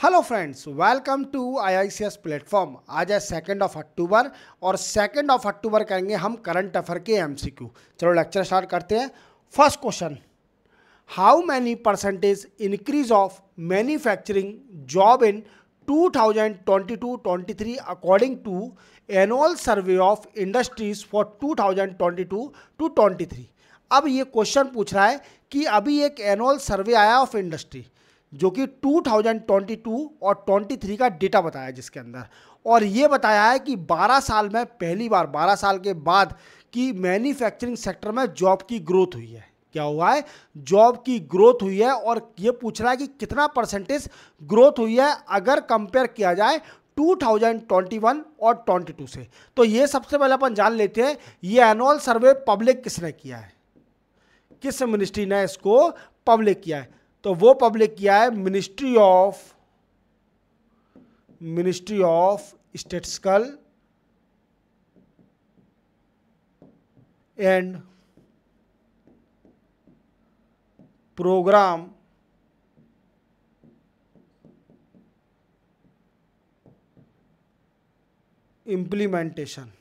Hello friends, welcome to IICS platform. आज है 2 October और 2 अक्टूबर करेंगे हम करंट अफेयर के MCQ। चलो लेक्चर स्टार्ट करते हैं। First question, how many percentage increase of manufacturing job in 2022-23 according to annual survey of industries for 2022-23। अब ये क्वेश्चन पूछ रहा है कि अभी एक एनुअल सर्वे आया ऑफ इंडस्ट्री जो कि 2022 और 23 का डेटा बताया जिसके अंदर, और ये बताया है कि 12 साल में पहली बार 12 साल के बाद कि मैन्युफैक्चरिंग सेक्टर में जॉब की ग्रोथ हुई है। क्या हुआ है? जॉब की ग्रोथ हुई है। और ये पूछ रहा है कि कितना परसेंटेज ग्रोथ हुई है अगर कंपेयर किया जाए 2021 और 22 से। तो ये सबसे पहले अपन जान लेते हैं ये एनुअल सर्वे पब्लिक किसने किया है, किस मिनिस्ट्री ने इसको पब्लिक किया है। तो वो पब्लिक किया है ministry of statistical and programme implementation.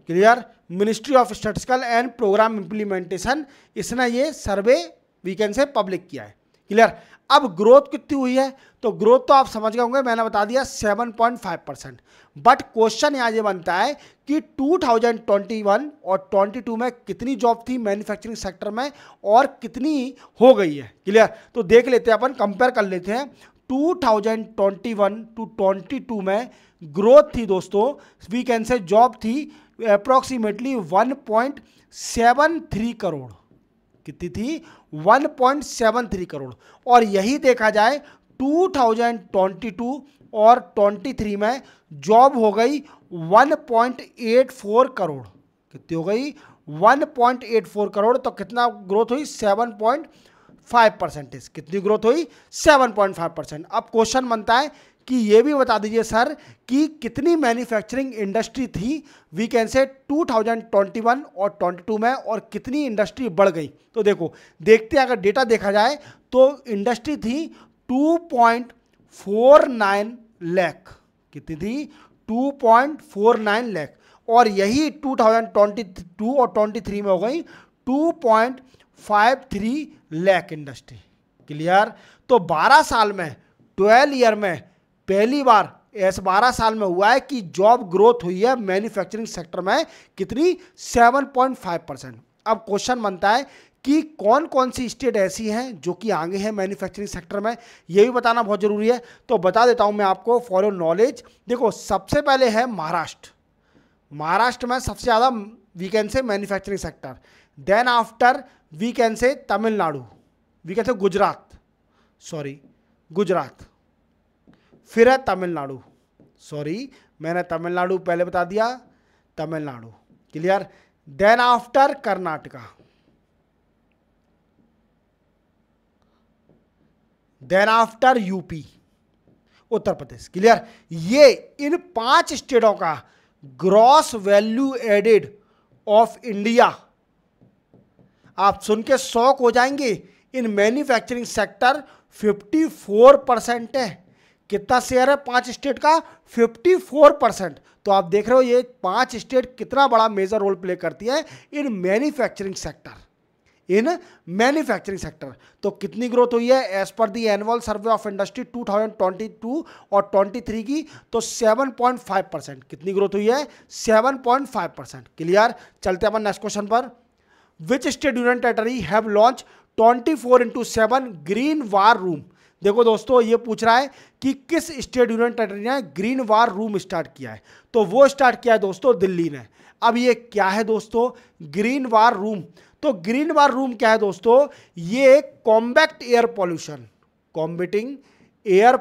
Clear? Ministry of statistical and programme implementation, इसने ये सर्वे वीकेंड से पब्लिक किया है। क्लियर? अब ग्रोथ कितनी हुई है? तो ग्रोथ तो आप समझ गए होंगे, मैंने बता दिया 7.5%। बट क्वेश्चन यहाँ ये बनता है कि 2021 और 22 में कितनी जॉब थी मैन्युफैक्चरिंग सेक्टर में और कितनी हो गई है। क्लियर? तो देख लेते हैं, अपन कंपेयर कर लेते हैं। 2021 टू 22 में ग्रोथ थी दोस्तों, वीकेंड से जॉब थी अप्रोक्सीमेटली 1.73 करोड़। कितनी थी? 1.73 करोड़। और यही देखा जाए 2022 और 23 में जॉब हो गई 1.84 करोड़। कितनी हो गई? 1.84 करोड़। तो कितना ग्रोथ हुई? 7.5%। कितनी ग्रोथ हुई? 7.5%। अब क्वेश्चन बनता है कि ये भी बता दीजिए सर कि कितनी मैन्युफैक्चरिंग इंडस्ट्री थी वीकेंड से 2021 और 22 में और कितनी इंडस्ट्री बढ़ गई। तो देखो, देखते हैं, अगर डेटा देखा जाए तो इंडस्ट्री थी 2.49 लाख। कितनी थी? 2.49 लाख। और यही 2022 और 23 में हो गई 2.53 लाख इंडस्ट्री। क्लियर? तो 12 साल में, 12 ईयर में पहली बार ऐसे 12 साल में हुआ है कि जॉब ग्रोथ हुई है मैन्युफैक्चरिंग सेक्टर में। कितनी? 7.5%। अब क्वेश्चन बनता है कि कौन कौन सी स्टेट ऐसी हैं जो कि आगे हैं मैन्युफैक्चरिंग सेक्टर में, ये भी बताना बहुत जरूरी है। तो बता देता हूं मैं आपको फॉर योर नॉलेज। देखो, सबसे पहले है महाराष्ट्र। महाराष्ट्र में सबसे ज़्यादा वीकेंड से manufacturing sector. Then after weekend से तमिलनाडु, वीकेंड से गुजरात, फिर है तमिलनाडु। मैंने तमिलनाडु पहले बता दिया, Tamil Nadu. Clear? Then after Karnataka, then after UP, Uttar Pradesh. Clear? ये इन 5 स्टेटों का gross value added of India, आप सुन के शॉक हो जाएंगे, इन मैन्युफैक्चरिंग सेक्टर 54% है। कितना शेयर है 5 स्टेट का? 54%। तो आप देख रहे हो ये 5 स्टेट कितना बड़ा मेजर रोल प्ले करती है इन मैन्युफैक्चरिंग सेक्टर। तो कितनी ग्रोथ हुई है एज पर the annual survey of industry 2022 और 23 की? तो 7.5%। कितनी ग्रोथ हुई है? 7.5%। क्लियर? चलते हैं अपन नेक्स्ट क्वेश्चन पर। Which state union territory have launch 24/7 green war room. देखो दोस्तों, ये पूछ रहा है कि किस स्टेट यूनियन टेरिटरी ने ग्रीन वार रूम स्टार्ट किया है। तो वो स्टार्ट किया है दोस्तों दिल्ली ने। अब ये क्या है दोस्तों? Green war room. तो ग्रीन वार रूम क्या है दोस्तों? ये combat air pollution, combating air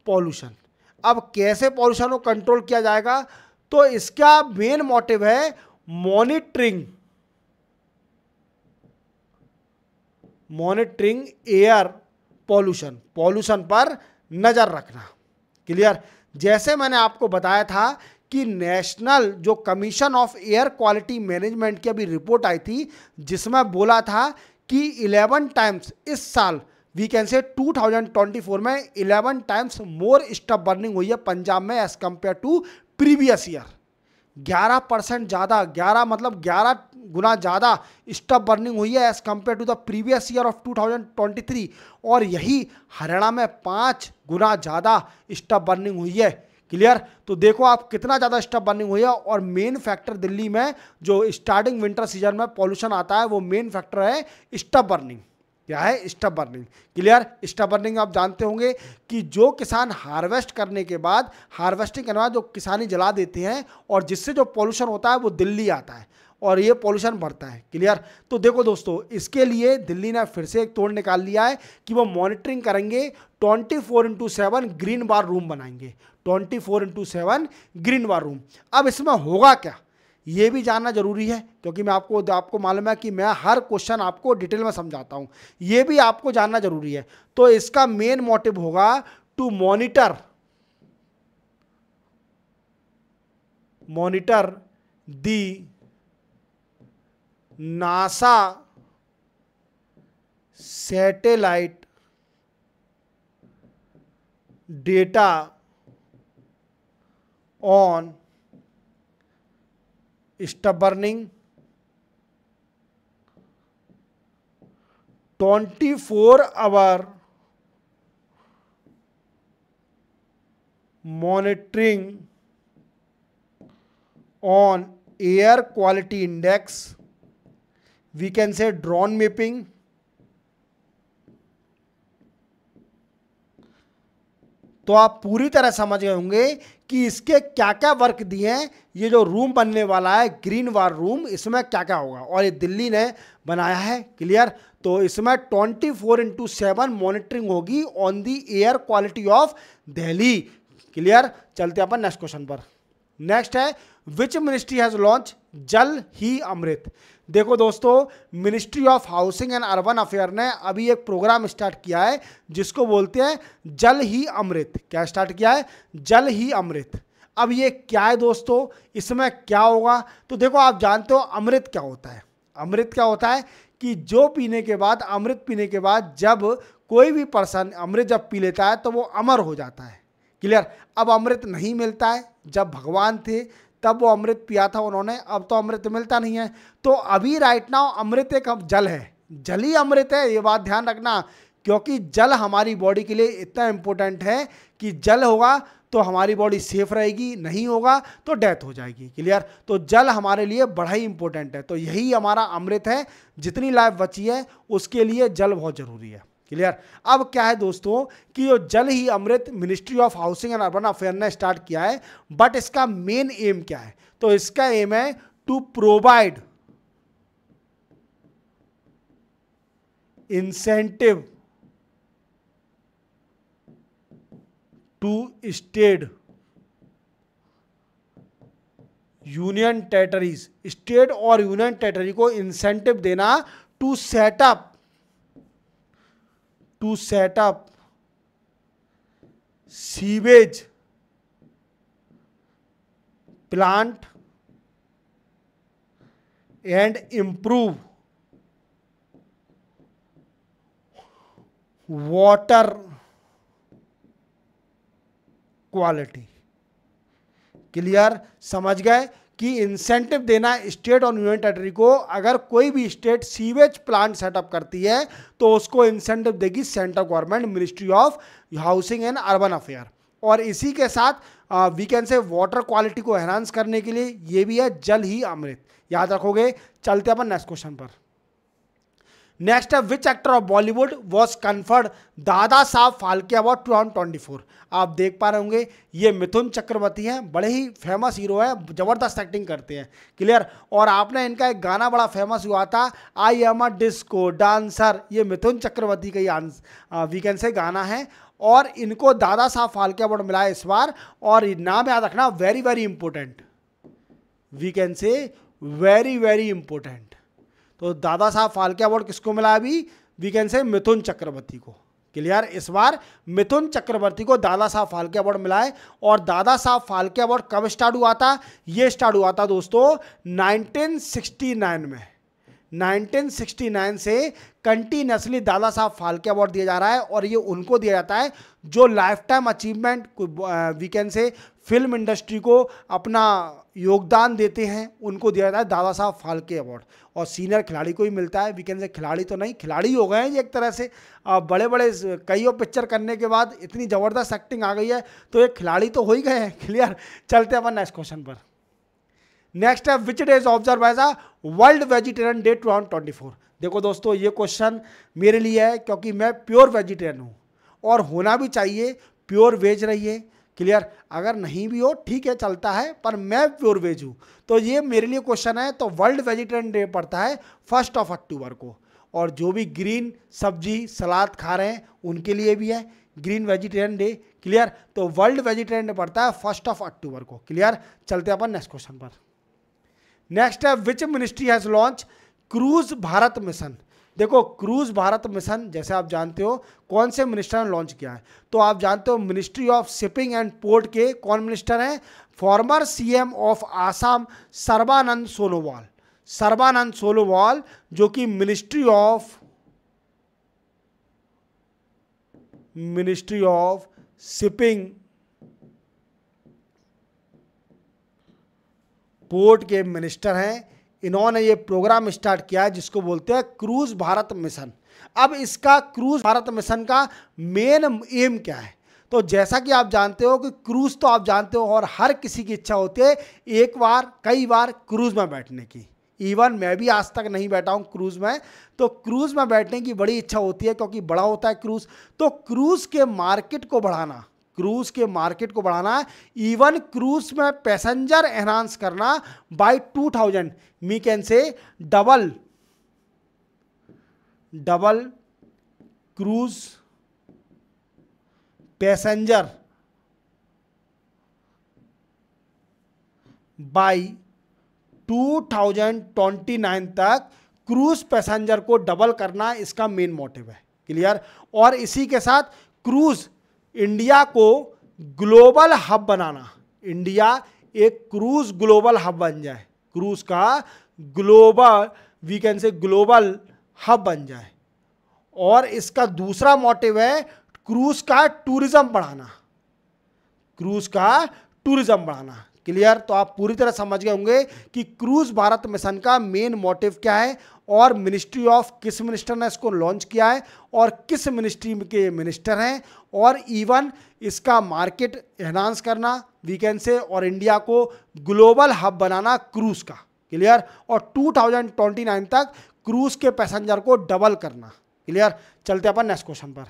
pollution. अब कैसे पॉल्यूशन को कंट्रोल किया जाएगा? तो इसका मेन मोटिव है मॉनिटरिंग एयर पॉल्यूशन पर नजर रखना। क्लियर? जैसे मैंने आपको बताया था कि नेशनल जो commission of air quality management की अभी रिपोर्ट आई थी जिसमें बोला था कि 11 टाइम्स इस साल वी कैन से 2024 में 11 टाइम्स मोर स्टफ बर्निंग हुई है पंजाब में as compare to previous year. 11% ज़्यादा, 11 मतलब 11 गुना ज़्यादा स्टफ बर्निंग हुई है as compare to the previous year of 2023। और यही हरियाणा में 5 गुना ज़्यादा स्टफ बर्निंग हुई है। क्लियर? तो देखो आप कितना ज़्यादा स्टफ बर्निंग हुई है। और मेन फैक्टर दिल्ली में जो स्टार्टिंग विंटर सीजन में पॉल्यूशन आता है वो मेन फैक्टर है स्टफ बर्निंग। क्या है? Stuff burning. Clear? Stuff burning आप जानते होंगे कि जो किसान हार्वेस्ट करने के बाद, हार्वेस्टिंग करने के बाद जो किसानी जला देते हैं और जिससे जो पॉल्यूशन होता है वो दिल्ली आता है और ये पॉल्यूशन बढ़ता है। क्लियर? तो देखो दोस्तों, इसके लिए दिल्ली ने फिर से एक तोड़ निकाल लिया है कि वो मॉनिटरिंग करेंगे, 24/7 ग्रीन वार रूम बनाएंगे, 24/7 ग्रीन वार रूम। अब इसमें होगा क्या ये भी जानना जरूरी है, क्योंकि मैं आपको मालूम है कि मैं हर क्वेश्चन आपको डिटेल में समझाता हूं, ये भी आपको जानना जरूरी है। तो इसका मेन मोटिव होगा to monitor the NASA satellite data on stubble burning 24 hour monitoring on air quality index, we can say drone mapping. तो आप पूरी तरह समझ गए होंगे कि इसके क्या क्या वर्क दिए हैं। ये जो रूम बनने वाला है ग्रीन वार रूम, इसमें क्या क्या होगा, और ये दिल्ली ने बनाया है। क्लियर? तो इसमें 24/7 मॉनिटरिंग होगी on the air quality of Delhi. Clear? चलते अपन नेक्स्ट क्वेश्चन पर। नेक्स्ट है विच मिनिस्ट्री हैज लॉन्च जल ही अमृत। देखो दोस्तों, ministry of housing and urban affair ने अभी एक प्रोग्राम स्टार्ट किया है जिसको बोलते हैं जल ही अमृत। क्या स्टार्ट किया है? जल ही अमृत। अब ये क्या है दोस्तों, इसमें क्या होगा? तो देखो आप जानते हो अमृत क्या होता है। अमृत क्या होता है कि जो पीने के बाद, अमृत पीने के बाद जब कोई भी पर्सन अमृत जब पी लेता है तो वो अमर हो जाता है। क्लियर? अब अमृत नहीं मिलता है, जब भगवान थे तब वो अमृत पिया था उन्होंने, अब तो अमृत मिलता नहीं है। तो अभी राइट नाउ अमृत एक जल है, जल ही अमृत है, ये बात ध्यान रखना, क्योंकि जल हमारी बॉडी के लिए इतना इंपॉर्टेंट है कि जल होगा तो हमारी बॉडी सेफ रहेगी, नहीं होगा तो डेथ हो जाएगी। क्लियर? तो जल हमारे लिए बड़ा ही इंपॉर्टेंट है, तो यही हमारा अमृत है। जितनी लाइफ बची है उसके लिए जल बहुत जरूरी है। क्लियर? अब क्या है दोस्तों कि जो जल ही अमृत ministry of housing and urban affair ने स्टार्ट किया है, बट इसका मेन एम क्या है? तो इसका एम है to provide incentive to state union territories, state और यूनियन टेरिटरी को इंसेंटिव देना to set up sewage plant and improve water quality. Clear? समझ गए कि इंसेंटिव देना स्टेट और यूनियन टेरिटरी को। अगर कोई भी स्टेट सीवेज प्लांट सेटअप करती है तो उसको इंसेंटिव देगी central government, ministry of housing and urban affair. और इसी के साथ we can say water quality को एनहांस करने के लिए ये भी है जल ही अमृत। याद रखोगे। चलते अपन नेक्स्ट क्वेश्चन पर। नेक्स्ट है which actor of Bollywood was conferred Dada Saheb Phalke award 2024। आप देख पा रहे होंगे ये मिथुन चक्रवर्ती हैं, बड़े ही फेमस हीरो है, जबरदस्त एक्टिंग करते हैं। क्लियर? और आपने इनका एक गाना बड़ा फेमस हुआ था, I am a disco dancer, ये मिथुन चक्रवर्ती का ही वीकेंड से गाना है। और इनको दादा साहब फाल्के अवार्ड मिला है इस बार। और नाम याद रखना, very very important, we can say very very important. तो दादा साहब फाल्के अवार्ड किसको मिला अभी? वी कैन से मिथुन चक्रवर्ती को। क्लियर? इस बार मिथुन चक्रवर्ती को दादा साहब फाल्के अवार्ड मिला है। और दादा साहब फाल्के अवार्ड कब स्टार्ट हुआ था? ये स्टार्ट हुआ था दोस्तों 1969 में। 1969 से कंटिन्यूसली दादा साहब फाल्के अवार्ड दिया जा रहा है, और ये उनको दिया जाता है जो lifetime achievement we can say film industry को अपना योगदान देते हैं, उनको दिया जाता है दादा साहब फाल्के अवार्ड। और सीनियर खिलाड़ी को ही मिलता है, वी कैन से खिलाड़ी तो नहीं, खिलाड़ी हो गए हैं ये एक तरह से। बड़े बड़े कई पिक्चर करने के बाद इतनी ज़बरदस्त एक्टिंग आ गई है तो एक खिलाड़ी तो हो ही गए हैं। क्लियर, चलते हैं अपन नेक्स्ट क्वेश्चन पर। नेक्स्ट है which day is observe as a world vegetarian day 2024। देखो दोस्तों, ये क्वेश्चन मेरे लिए है क्योंकि मैं प्योर वेजिटेरियन हूँ और होना भी चाहिए, प्योर वेज रहिए। क्लियर, अगर नहीं भी हो ठीक है चलता है, पर मैं प्योर वेज हूँ तो ये मेरे लिए क्वेश्चन है। तो वर्ल्ड वेजिटेरियन डे पड़ता है 1 अक्टूबर को, और जो भी ग्रीन सब्जी सलाद खा रहे हैं उनके लिए भी है ग्रीन वेजिटेरियन डे। क्लियर, तो वर्ल्ड वेजिटेरियन डे पड़ता है 1 अक्टूबर को। क्लियर, चलते हैं अपन नेक्स्ट क्वेश्चन पर। नेक्स्ट है which ministry has launch cruise Bharat mission. देखो, क्रूज भारत मिशन जैसे आप जानते हो कौन से मिनिस्टर ने लॉन्च किया है, तो आप जानते हो ministry of shipping and port के कौन मिनिस्टर हैं? Farmer CM of Assam Sarbananda Sonowal. Sarbananda Sonowal जो कि मिनिस्ट्री ऑफ शिपिंग पोर्ट के मिनिस्टर हैं। इन्होंने ये प्रोग्राम स्टार्ट किया है जिसको बोलते हैं क्रूज भारत मिशन। अब इसका क्रूज भारत मिशन का मेन एम क्या है? तो जैसा कि आप जानते हो कि क्रूज तो आप जानते हो और हर किसी की इच्छा होती है एक बार कई बार क्रूज में बैठने की। इवन मैं भी आज तक नहीं बैठा हूँ क्रूज में, तो क्रूज में बैठने की बड़ी इच्छा होती है क्योंकि बड़ा होता है क्रूज। तो क्रूज के मार्केट को बढ़ाना, क्रूज के मार्केट को बढ़ाना, इवन क्रूज में पैसेंजर एनहांस करना by 2000 we can say double cruise passenger by 2029 तक क्रूज पैसेंजर को डबल करना इसका मेन मोटिव है। क्लियर, और इसी के साथ क्रूज इंडिया को ग्लोबल हब बनाना, इंडिया एक क्रूज ग्लोबल हब बन जाए, क्रूज का global we can say global hub बन जाए। और इसका दूसरा मोटिव है क्रूज का टूरिज्म बढ़ाना, क्रूज का टूरिज्म बढ़ाना। क्लियर, तो आप पूरी तरह समझ गए होंगे कि क्रूज भारत मिशन का मेन मोटिव क्या है और मिनिस्ट्री ऑफ किस मिनिस्टर ने इसको लॉन्च किया है और किस मिनिस्ट्री के मिनिस्टर हैं, और इवन इसका मार्केट एनहांस करना वी कैन से, और इंडिया को ग्लोबल हब बनाना क्रूज का। क्लियर, और 2029 तक क्रूज के पैसेंजर को डबल करना। क्लियर, चलते अपन नेक्स्ट क्वेश्चन पर।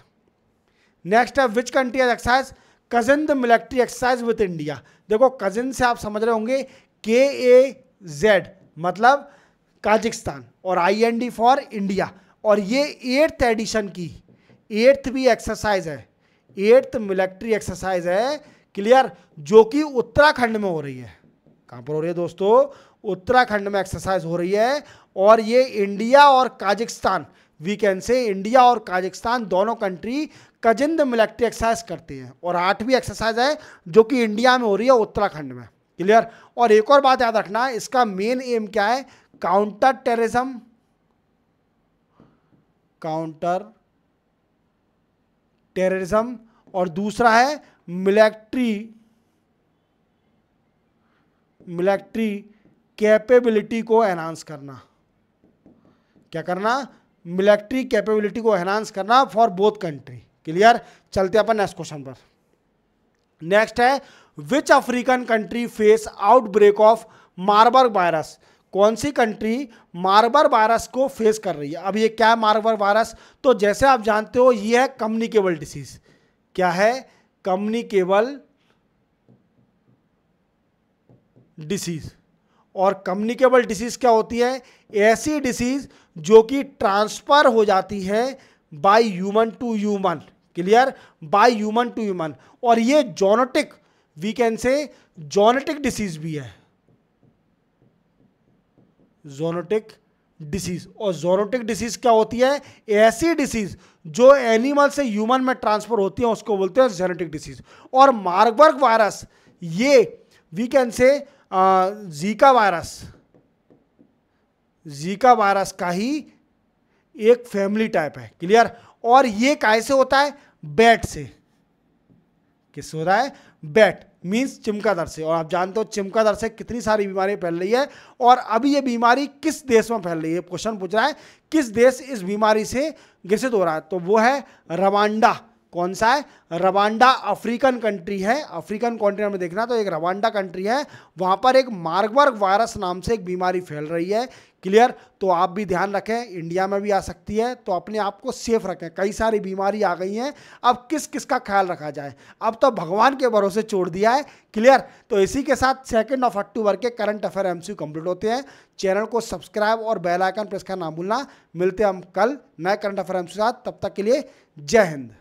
नेक्स्ट है which country has exercise cousin military exercise with India. देखो, कजिन से आप समझ रहे होंगे KAZ मतलब काजिकिस्तान और IND फॉर इंडिया, और ये 8th एडिशन की 8th भी एक्सरसाइज है, 8th मिलिट्री एक्सरसाइज है। क्लियर, जो कि उत्तराखंड में हो रही है। कहाँ पर हो रही है दोस्तों? उत्तराखंड में एक्सरसाइज हो रही है, और ये इंडिया और Kazakhstan we can say India और काजिकिस्तान दोनों कंट्री कजिन मिलिट्री एक्सरसाइज करते हैं। और 8वीं एक्सरसाइज है जो कि इंडिया में हो रही है उत्तराखंड में। क्लियर, और एक और बात याद रखना, इसका मेन एम क्या है? काउंटर टेररिज्म, और दूसरा है मिलिट्री कैपेबिलिटी को एनहांस करना। क्या करना? मिलिट्री कैपेबिलिटी को एनहांस करना फॉर बोथ कंट्री। क्लियर, चलते अपन नेक्स्ट क्वेश्चन पर। नेक्स्ट है which African country face outbreak of Marburg virus. कौन सी कंट्री मार्बर्ग वायरस को फेस कर रही है? अब ये क्या है मार्बर्ग वायरस? तो जैसे आप जानते हो ये है कम्युनिकेबल डिसीज। क्या है? Communicable disease. और कम्युनिकेबल डिसीज क्या होती है? ऐसी डिसीज जो कि ट्रांसफर हो जाती है by human to human. Clear, by human to human, और ये जोनेटिक वी कैन से जोनेटिक डिसीज भी है, जोनेटिक डिसीज। और जोनेटिक डिसीज क्या होती है? ऐसी डिसीज जो एनिमल से ह्यूमन में ट्रांसफर होती है उसको बोलते हैं जेनेटिक डिसीज। और मार्बर्ग वायरस ये we can say Zika Zika virus का ही एक फैमिली टाइप है। क्लियर। और ये कैसे होता है? बैट से। किससे होता है? बैट मीन्स चिमकादड़ से। और आप जानते हो चिमकादड़ से कितनी सारी बीमारियां फैल रही है। और अभी ये बीमारी किस देश में फैल रही है? क्वेश्चन पूछ रहा है किस देश इस बीमारी से ग्रसित हो रहा है, तो वो है रवांडा। कौन सा है? रवांडा अफ्रीकन कंट्री है। अफ्रीकन कॉन्टिनेंट में देखना तो एक रवांडा कंट्री है, वहां पर एक मार्बर्ग वायरस नाम से एक बीमारी फैल रही है। क्लियर। तो आप भी ध्यान रखें, इंडिया में भी आ सकती है, तो अपने आप को सेफ रखें। कई सारी बीमारी आ गई हैं, अब किस किस का ख्याल रखा जाए? अब तो भगवान के भरोसे छोड़ दिया है। क्लियर। तो इसी के साथ 2 अक्टूबर के करंट अफेयर एमसीक्यू कंप्लीट होते हैं। चैनल को सब्सक्राइब और बेल आइकन प्रेस करना ना भूलना। मिलते हैं हम कल नए करंट अफेयर एमसीक्यू के साथ, तब तक के लिए जय हिंद।